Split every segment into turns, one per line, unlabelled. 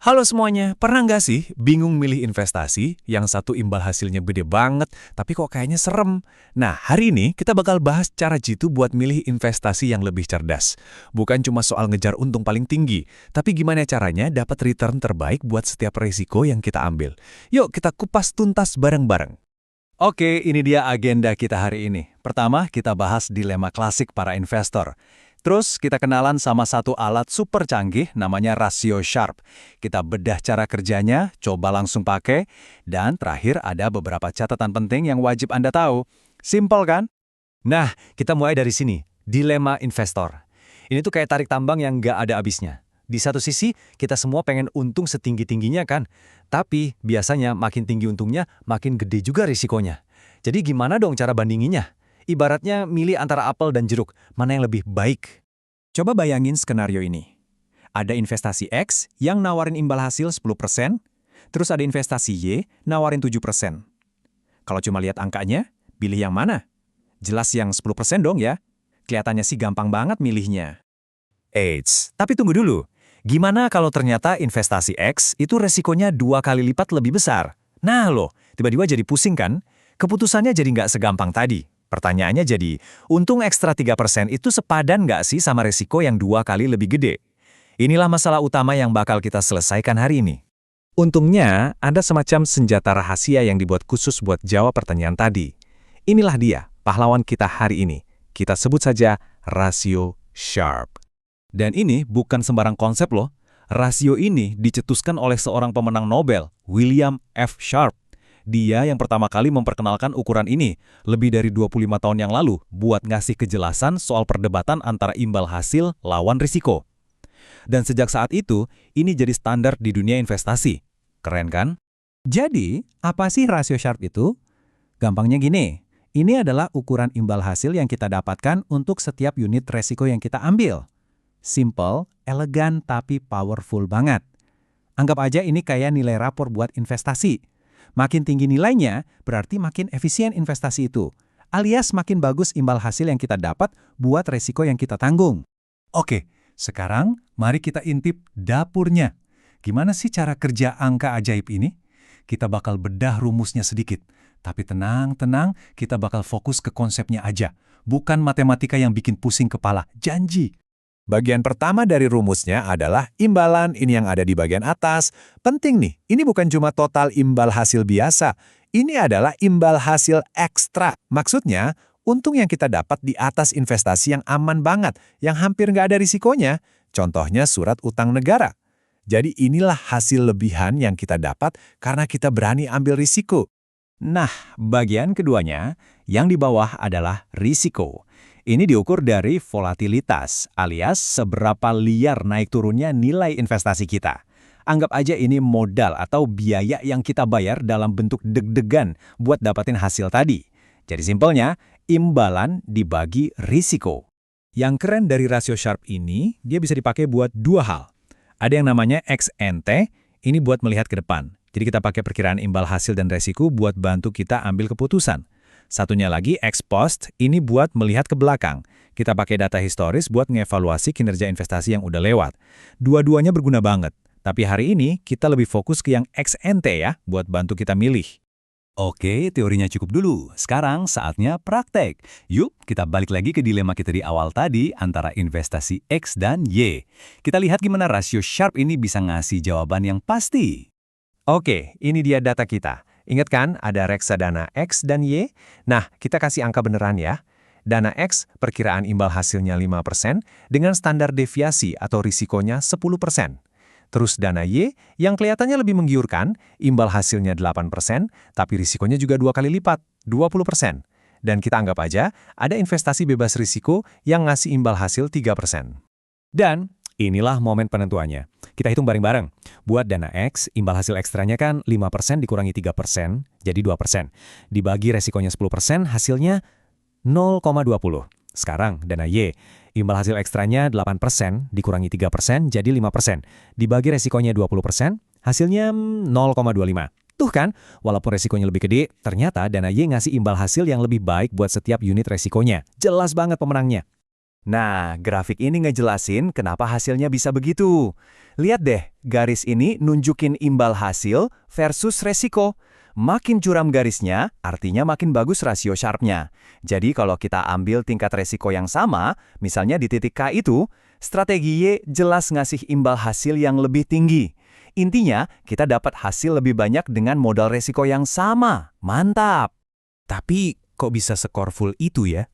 Halo semuanya, pernah nggak sih bingung milih investasi yang satu imbal hasilnya gede banget, tapi kok kayaknya serem? Nah, hari ini kita bakal bahas cara jitu buat milih investasi yang lebih cerdas. Bukan cuma soal ngejar untung paling tinggi, tapi gimana caranya dapat return terbaik buat setiap resiko yang kita ambil. Yuk kita kupas tuntas bareng-bareng.
Oke, ini dia agenda kita hari ini. Pertama, kita bahas dilema klasik para investor. Terus, kita kenalan sama satu alat super canggih namanya rasio Sharpe. Kita bedah cara kerjanya, coba langsung pakai. Dan terakhir ada beberapa catatan penting yang wajib Anda tahu. Simple kan? Nah, kita mulai dari sini. Dilema investor. Ini tuh kayak tarik tambang yang nggak ada habisnya. Di satu sisi, kita semua pengen untung setinggi-tingginya kan? Tapi biasanya makin tinggi untungnya, makin gede juga risikonya. Jadi gimana dong cara bandinginya? Ibaratnya milih antara apel dan jeruk, mana yang lebih baik?
Coba bayangin skenario ini. Ada investasi X yang nawarin imbal hasil 10%, terus ada investasi Y nawarin 7%. Kalau cuma lihat angkanya, pilih yang mana? Jelas yang 10% dong ya. Kelihatannya sih gampang banget milihnya.
Eits, tapi tunggu dulu. Gimana kalau ternyata investasi X itu resikonya 2 kali lipat lebih besar? Nah loh, tiba-tiba jadi pusing kan? Keputusannya jadi nggak segampang tadi. Pertanyaannya jadi, untung ekstra 3% itu sepadan nggak sih sama resiko yang 2 kali lebih gede? Inilah masalah utama yang bakal kita selesaikan hari ini.
Untungnya, ada semacam senjata rahasia yang dibuat khusus buat jawab pertanyaan tadi. Inilah dia, pahlawan kita hari ini. Kita sebut saja rasio Sharpe.
Dan ini bukan sembarang konsep loh. Rasio ini dicetuskan oleh seorang pemenang Nobel, William F. Sharpe. Dia yang pertama kali memperkenalkan ukuran ini, lebih dari 25 tahun yang lalu, buat ngasih kejelasan soal perdebatan antara imbal hasil lawan risiko. Dan sejak saat itu, ini jadi standar di dunia investasi. Keren kan?
Jadi, apa sih rasio Sharpe itu? Gampangnya gini, ini adalah ukuran imbal hasil yang kita dapatkan untuk setiap unit resiko yang kita ambil. Simple, elegan, tapi powerful banget. Anggap aja ini kayak nilai rapor buat investasi. Makin tinggi nilainya, berarti makin efisien investasi itu. Alias makin bagus imbal hasil yang kita dapat buat resiko yang kita tanggung.
Oke, sekarang mari kita intip dapurnya. Gimana sih cara kerja angka ajaib ini? Kita bakal bedah rumusnya sedikit. Tapi tenang, kita bakal fokus ke konsepnya aja. Bukan matematika yang bikin pusing kepala, janji.
Bagian pertama dari rumusnya adalah imbalan ini yang ada di bagian atas. Penting nih, ini bukan cuma total imbal hasil biasa. Ini adalah imbal hasil ekstra. Maksudnya, untung yang kita dapat di atas investasi yang aman banget, yang hampir nggak ada risikonya. Contohnya surat utang negara. Jadi inilah hasil lebihan yang kita dapat karena kita berani ambil risiko.
Nah, bagian keduanya, yang di bawah adalah risiko. Ini diukur dari volatilitas, alias seberapa liar naik turunnya nilai investasi kita. Anggap aja ini modal atau biaya yang kita bayar dalam bentuk deg-degan buat dapatin hasil tadi. Jadi simpelnya, imbalan dibagi risiko. Yang keren dari rasio Sharpe ini, dia bisa dipakai buat dua hal. Ada yang namanya ex-ante, ini buat melihat ke depan. Jadi kita pakai perkiraan imbal hasil dan resiko buat bantu kita ambil keputusan. Satunya lagi ex post, ini buat melihat ke belakang. Kita pakai data historis buat ngevaluasi kinerja investasi yang udah lewat. Dua-duanya berguna banget. Tapi hari ini kita lebih fokus ke yang ex ante ya, buat bantu kita milih.
Oke, teorinya cukup dulu. Sekarang saatnya praktek. Yuk, kita balik lagi ke dilema kita di awal tadi antara investasi X dan Y. Kita lihat gimana rasio Sharpe ini bisa ngasih jawaban yang pasti.
Oke, ini dia data kita. Ingat kan ada reksadana X dan Y? Nah, kita kasih angka beneran ya. Dana X, perkiraan imbal hasilnya 5% dengan standar deviasi atau risikonya 10%. Terus dana Y, yang kelihatannya lebih menggiurkan, imbal hasilnya 8%, tapi risikonya juga 2 kali lipat, 20%. Dan kita anggap aja ada investasi bebas risiko yang ngasih imbal hasil 3%.
Dan inilah momen penentuannya. Kita hitung bareng-bareng. Buat dana X, imbal hasil ekstranya kan 5% dikurangi 3%, jadi 2%. Dibagi resikonya 10%, hasilnya 0,20. Sekarang dana Y, imbal hasil ekstranya 8%, dikurangi 3%, jadi 5%. Dibagi resikonya 20%, hasilnya 0,25. Tuh kan, walaupun resikonya lebih gede, ternyata dana Y ngasih imbal hasil yang lebih baik buat setiap unit resikonya. Jelas banget pemenangnya.
Nah, grafik ini ngejelasin kenapa hasilnya bisa begitu. Lihat deh, garis ini nunjukin imbal hasil versus resiko. Makin curam garisnya, artinya makin bagus rasio Sharpe-nya. Jadi kalau kita ambil tingkat resiko yang sama, misalnya di titik K itu, strategi Y jelas ngasih imbal hasil yang lebih tinggi. Intinya, kita dapat hasil lebih banyak dengan modal resiko yang sama. Mantap!
Tapi kok bisa skorful itu ya?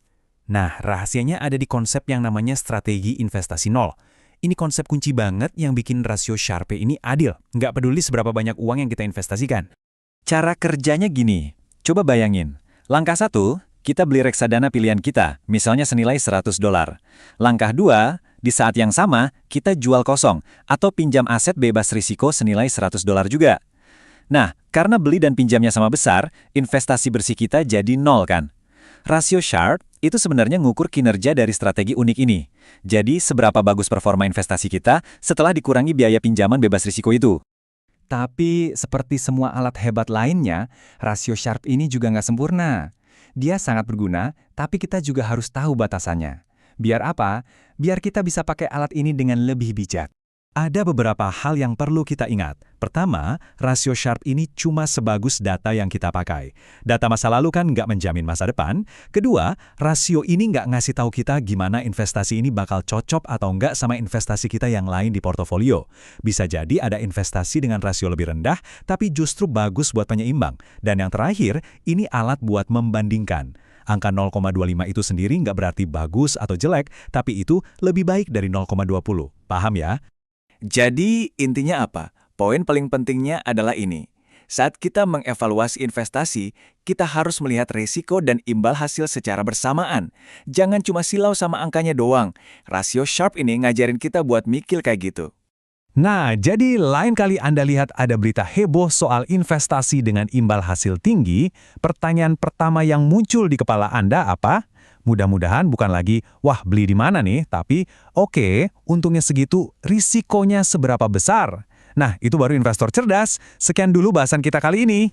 Nah, rahasianya ada di konsep yang namanya strategi investasi nol. Ini konsep kunci banget yang bikin rasio Sharpe ini adil. Nggak peduli seberapa banyak uang yang kita investasikan. Cara kerjanya gini, coba bayangin. Langkah 1, kita beli reksadana pilihan kita, misalnya senilai $100. Langkah 2, di saat yang sama, kita jual kosong atau pinjam aset bebas risiko senilai $100 juga. Nah, karena beli dan pinjamnya sama besar, investasi bersih kita jadi nol kan? Rasio Sharpe itu sebenarnya ngukur kinerja dari strategi unik ini. Jadi, seberapa bagus performa investasi kita setelah dikurangi biaya pinjaman bebas risiko itu.
Tapi, seperti semua alat hebat lainnya, rasio Sharpe ini juga nggak sempurna. Dia sangat berguna, tapi kita juga harus tahu batasannya. Biar apa? Biar kita bisa pakai alat ini dengan lebih bijak.
Ada beberapa hal yang perlu kita ingat. Pertama, rasio Sharpe ini cuma sebagus data yang kita pakai. Data masa lalu kan nggak menjamin masa depan. Kedua, rasio ini nggak ngasih tahu kita gimana investasi ini bakal cocok atau nggak sama investasi kita yang lain di portofolio. Bisa jadi ada investasi dengan rasio lebih rendah, tapi justru bagus buat penyeimbang. Dan yang terakhir, ini alat buat membandingkan. Angka 0,25 itu sendiri nggak berarti bagus atau jelek, tapi itu lebih baik dari 0,20. Paham ya?
Jadi, intinya apa? Poin paling pentingnya adalah ini. Saat kita mengevaluasi investasi, kita harus melihat risiko dan imbal hasil secara bersamaan. Jangan cuma silau sama angkanya doang. Rasio Sharpe ini ngajarin kita buat mikir kayak gitu.
Nah, jadi lain kali Anda lihat ada berita heboh soal investasi dengan imbal hasil tinggi, pertanyaan pertama yang muncul di kepala Anda apa? Mudah-mudahan bukan lagi, wah beli di mana nih, tapi oke, untungnya segitu, risikonya seberapa besar? Nah, itu baru investor cerdas. Sekian dulu bahasan kita kali ini.